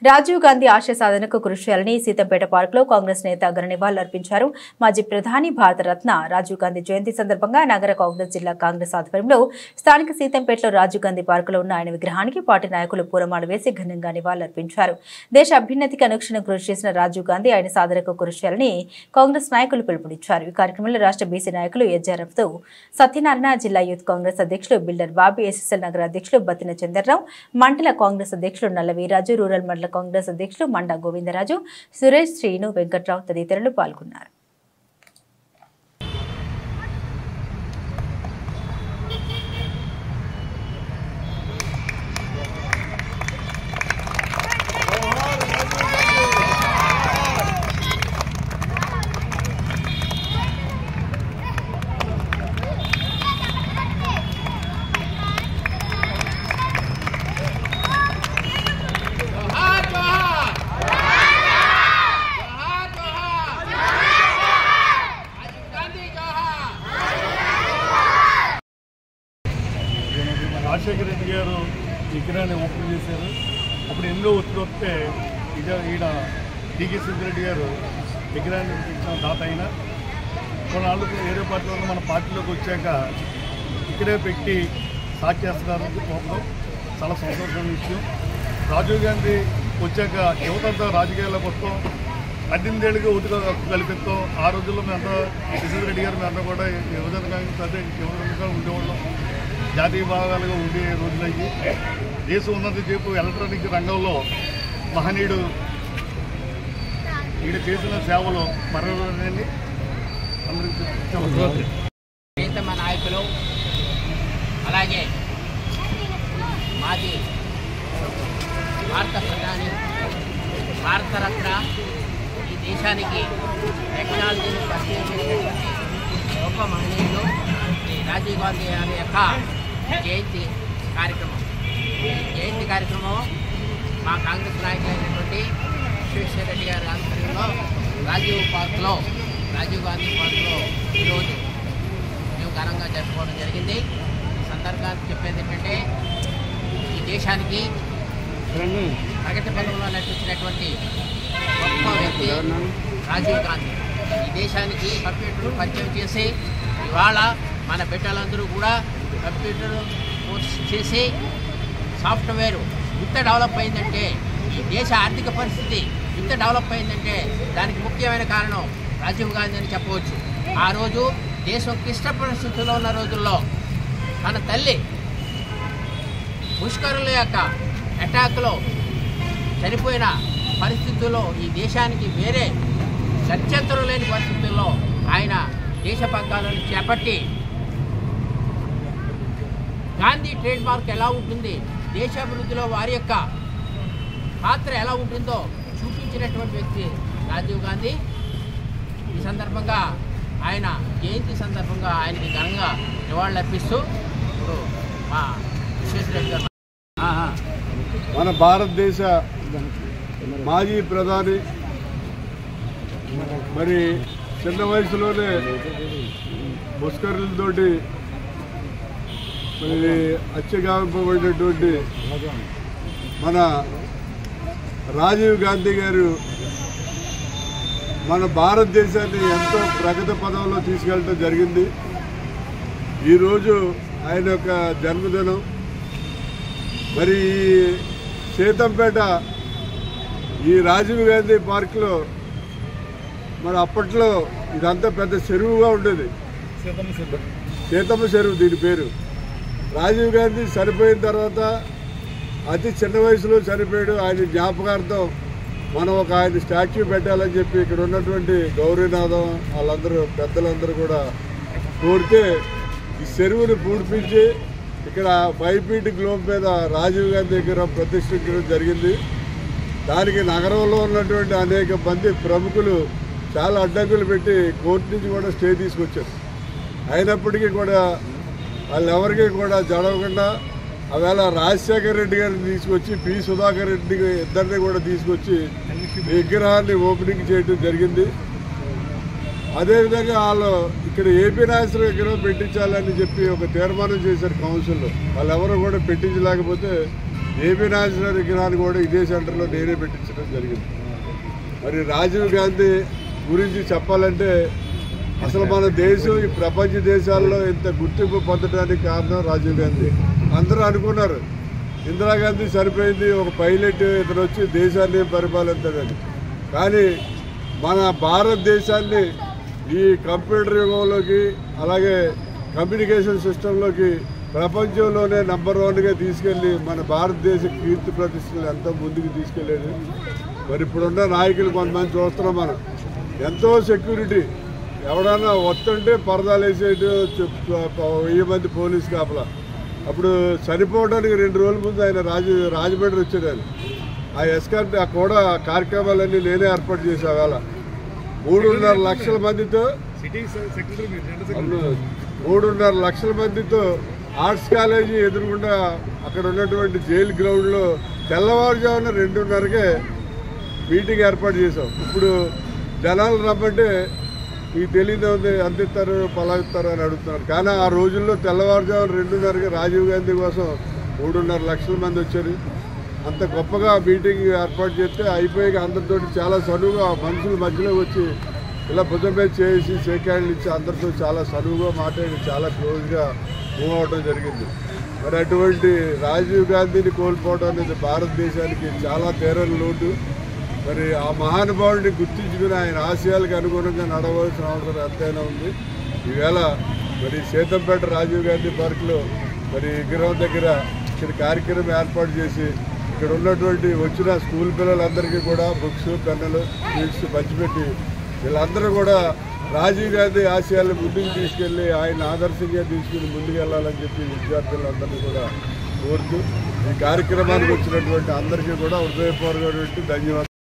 రాజీవ్ గాంధీ ఆశయ సాధనకు కృషి చేయాలని సీతంపేట పార్కులో కాంగ్రెస్ నేత ఘన నివాళులర్పించారు. మాజీ ప్రధాని భారతరత్న రాజీవ్ గాంధీ జయంతి సందర్భంగా నగర కాంగ్రెస్ జిల్లా కాంగ్రెస్ ఆధ్వర్యంలో స్థానిక సీతంపేటలో రాజీవ్ గాంధీ పార్కులో ఉన్న ఆయన విగ్రహానికి పార్టీ నాయకులు పూలమాల వేసి ఘనంగా నివాళులర్పించారు. దేశ అభ్యున్నతికి అనుక్షణం కృషి చేసిన రాజీవ్ గాంధీ ఆయన సాధనకు కృషి చేయాలని కాంగ్రెస్ నాయకులు పిలుపునిచ్చారు. ఈ కార్యక్రమంలో రాష్ట్ర బీసీ నాయకులు ఎజ్జారఫ్తో సత్యనారాయణ, జిల్లా యూత్ కాంగ్రెస్ అధ్యక్షులు బిల్డర్ బాబీ, ఎస్ఎస్ఎల్ నగర అధ్యక్షులు బత్తిన చంద్రరావు, మండల కాంగ్రెస్ అధ్యక్షులు నల్ల వీరాజు, రూరల్ మండల కాంగ్రెస్ అధ్యక్షులు మండా గోవిందరాజు, సురేష్, శ్రీను, వెంకట్రావు తదితరులు పాల్గొన్నారు. రాజశేఖర రెడ్డి గారు విగ్రహాన్ని ఓపెన్ చేశారు. అప్పుడు ఎన్నో ఒత్తిడి వస్తే ఈయన టీకే రెడ్డి గారు విగ్రహాన్ని ఇచ్చిన దాత అయినా కొన్నాళ్ళు వేరే పార్టీలో మన పార్టీలోకి వచ్చాక ఇక్కడే పెట్టి స్టార్ట్ చేస్తున్నారు. కోపం చాలా సంతోషమైన విషయం. రాజీవ్ గాంధీ వచ్చాక యువతంతా రాజకీయాల్లోకి వస్తాం, 18 ఏళ్ళకి ఉతిగా కల్పిస్తాం. ఆ రోజుల్లో మేమంతా కిషన్ రెడ్డి గారు మేమంతా కూడా యువజనంగా ఉండేవాళ్ళం, జాతీయ భాగాలుగా ఉండే రోజులయ్యి. దేశం ఉన్నది చెప్పు ఎలక్ట్రానిక్ రంగంలో మహనీయుడు ఈడ చేసిన సేవలు మరణాన్ని అందరికీ నాయకులు, అలాగే మాజీ భారత ప్రధాని, భారతరత్న, ఈ దేశానికి టెక్నాలజీని పరిచయం చేసినటువంటి గొప్ప మహనీయులు రాజీవ్ గాంధీ గారి యొక్క జయంతి కార్యక్రమం. ఈ జయంతి కార్యక్రమం మా కాంగ్రెస్ నాయకులైనటువంటి విశ్వేశ్వర రెడ్డి గారి ఆధ్వర్యంలో రాజీవ్ గాంధీ పార్క్లో ఈరోజు మేము ఘనంగా జరుపుకోవడం జరిగింది. ఈ సందర్భాన్ని చెప్పేది ఏంటంటే, ఈ దేశానికి ప్రగతి పథంలో నడిపించినటువంటి గొప్ప వ్యక్తి రాజీవ్ గాంధీ. ఈ దేశానికి కంప్యూటర్ పరిచయం చేసి ఇవాళ మన బిడ్డలందరూ కూడా కంప్యూటర్ కోర్స్ చేసి సాఫ్ట్వేర్ ఇంత డెవలప్ అయిందంటే, ఈ దేశ ఆర్థిక పరిస్థితి ఇంత డెవలప్ అయిందంటే దానికి ముఖ్యమైన కారణం రాజీవ్ గాంధీ అని చెప్పవచ్చు. ఆ రోజు దేశం క్లిష్ట పరిస్థితుల్లో ఉన్న రోజుల్లో తన తల్లి ముష్కరుల యొక్క అటాక్లో చనిపోయిన పరిస్థితుల్లో ఈ దేశానికి వేరే గత్యంతరం లేని పరిస్థితుల్లో ఆయన దేశ పగ్గాలను చేపట్టి గాంధీ ట్రేడ్ మార్క్ ఎలా ఉంటుంది, దేశాభివృద్ధిలో వారి యొక్క పాత్ర ఎలా ఉంటుందో చూపించినటువంటి వ్యక్తి రాజీవ్ గాంధీ. ఈ సందర్భంగా ఆయన జయంతి సందర్భంగా ఆయనకి ఘనంగా నివాళులు అర్పిస్తూ ఇప్పుడు మా విశ్వేశ్వర రెడ్డి గారు, మన భారతదేశ మాజీ ప్రధాని, మరి చిన్న వయసులోనే ముష్కరులతోటి మరి హత్యగావింపబడినటువంటి మన రాజీవ్ గాంధీ గారు మన భారతదేశాన్ని ఎంతో ప్రగతి పదంలో తీసుకెళ్ళడం జరిగింది. ఈరోజు ఆయన యొక్క జన్మదినం. మరి సీతంపేట ఈ రాజీవ్ గాంధీ పార్కులో మరి అప్పట్లో ఇదంతా పెద్ద చెరువుగా ఉండేది, సీతమ్మ చెరువు దీని పేరు. రాజీవ్ గాంధీ చనిపోయిన తర్వాత అతి చిన్న వయసులో చనిపోయాడు. ఆయన జ్ఞాపకార్థం మనం ఒక ఆయన స్టాచ్యూ పెట్టాలని చెప్పి ఇక్కడ ఉన్నటువంటి గౌరీనాథం వాళ్ళందరూ పెద్దలందరూ కూడా కోరితే ఈ చెరువుని పూడిపించి ఇక్కడ 5 ఫీట్ గ్లోబ్ మీద రాజీవ్ గాంధీ దగ్గర ప్రతిష్ఠించడం జరిగింది. దానికి నగరంలో ఉన్నటువంటి అనేక మంది ప్రముఖులు చాలా అడ్డంకులు పెట్టి కోర్టు నుంచి కూడా స్టే తీసుకొచ్చారు. అయినప్పటికీ కూడా వాళ్ళెవరికి కూడా జడవకుండా అవేళ రాజశేఖర రెడ్డి గారిని తీసుకొచ్చి పి సుధాకర్ రెడ్డి ఇద్దరిని కూడా తీసుకొచ్చి విగ్రహాన్ని ఓపెనింగ్ చేయడం జరిగింది. అదేవిధంగా వాళ్ళు ఇక్కడ ఏపీ నాయకుల విగ్రహం పెట్టించాలని చెప్పి ఒక తీర్మానం చేశారు కౌన్సిల్లో. వాళ్ళు ఎవరు కూడా పెట్టించలేకపోతే ఏపీ నాయకుల విగ్రహాన్ని కూడా ఇదే సెంటర్లో నేనే పెట్టించడం జరిగింది. మరి రాజీవ్ గాంధీ గురించి చెప్పాలంటే అసలు మన దేశం ఈ ప్రపంచ దేశాల్లో ఇంత గుర్తింపు పొందడానికి కారణం రాజీవ్ గాంధీ. అందరూ అనుకున్నారు ఇందిరాగాంధీ సరిపోయింది, ఒక పైలట్ ఇతను వచ్చి దేశాన్ని పరిపాలించాడని. కానీ మన భారతదేశాన్ని ఈ కంప్యూటర్ యుగంలోకి అలాగే కమ్యూనికేషన్ సిస్టంలోకి ప్రపంచంలోనే నంబర్ 1గా తీసుకెళ్ళి మన భారతదేశ కీర్తి ప్రతిష్టలు ఎంతో ముందుకు తీసుకెళ్ళాడు. మరి ఇప్పుడున్న నాయకులు కొంతమంది చూస్తున్నాం మనం, ఎంతో సెక్యూరిటీ, ఎవడన్నా వస్తుంటే పరదాలు వేసేటు 1000 మంది పోలీసు కాపలా. అప్పుడు చనిపోవడానికి 2 రోజుల ముందు ఆయన రాజమండ్రి వచ్చాడు. ఆయన ఆ ఎస్కార్ట్ కూడా కార్యక్రమాలన్నీ నేనే ఏర్పాటు చేసే వేళ 3.5 లక్షల మందితో 3.5 లక్షల మందితో ఆర్ట్స్ కాలేజీ ఎదురుగుండా అక్కడ ఉన్నటువంటి జైలు గ్రౌండ్లో తెల్లవారుజామున 2:30కే మీటింగ్ ఏర్పాటు చేసాం. ఇప్పుడు జనాలు రమ్మంటే మీకు తెలియదు ఉంది, అందిస్తారు పలాగిస్తారు అని అడుగుతున్నారు. కానీ ఆ రోజుల్లో తెల్లవారుజామున 2:30కి రాజీవ్ గాంధీ కోసం 3.5 లక్షల మంది వచ్చారు. అంత గొప్పగా మీటింగ్ ఏర్పాటు చేస్తే అయిపోయాక అందరితో చాలా సనువుగా మనుషుల మధ్యలో వచ్చి ఇలా భుజం మీద చేసి షేక్ హ్యాండ్లు ఇచ్చి అందరితో చాలా సనువుగా మాట్లాడి చాలా క్లోజ్గా మూవ్ అవడం జరిగింది. మరి అటువంటి రాజీవ్ గాంధీని కోల్పోవడం అనేది భారతదేశానికి చాలా తీరని లోటు. మరి ఆ మహానుభావుడిని గుర్తించుకుని ఆయన ఆశయాలకు అనుగుణంగా నడవలసిన అవసరం ఎంతైనా ఉంది. ఈవేళ మరి సీతంపేట రాజీవ్ గాంధీ పార్కులో మరి విగ్రహం దగ్గర ఇక్కడ కార్యక్రమం ఏర్పాటు చేసి ఇక్కడ ఉన్నటువంటి వచ్చిన స్కూల్ పిల్లలందరికీ కూడా బుక్స్, పెన్నులు, స్వీట్స్ పంచిపెట్టి వీళ్ళందరూ కూడా రాజీవ్ గాంధీ ఆశయాలను ముందుకు తీసుకెళ్ళి ఆయన ఆదర్శంగా తీసుకుని ముందుకు వెళ్ళాలని చెప్పి విద్యార్థులందరినీ కూడా కోరుతూ ఈ కార్యక్రమానికి వచ్చినటువంటి అందరికీ కూడా హృదయపూర్వకమైనటువంటి ధన్యవాదాలు.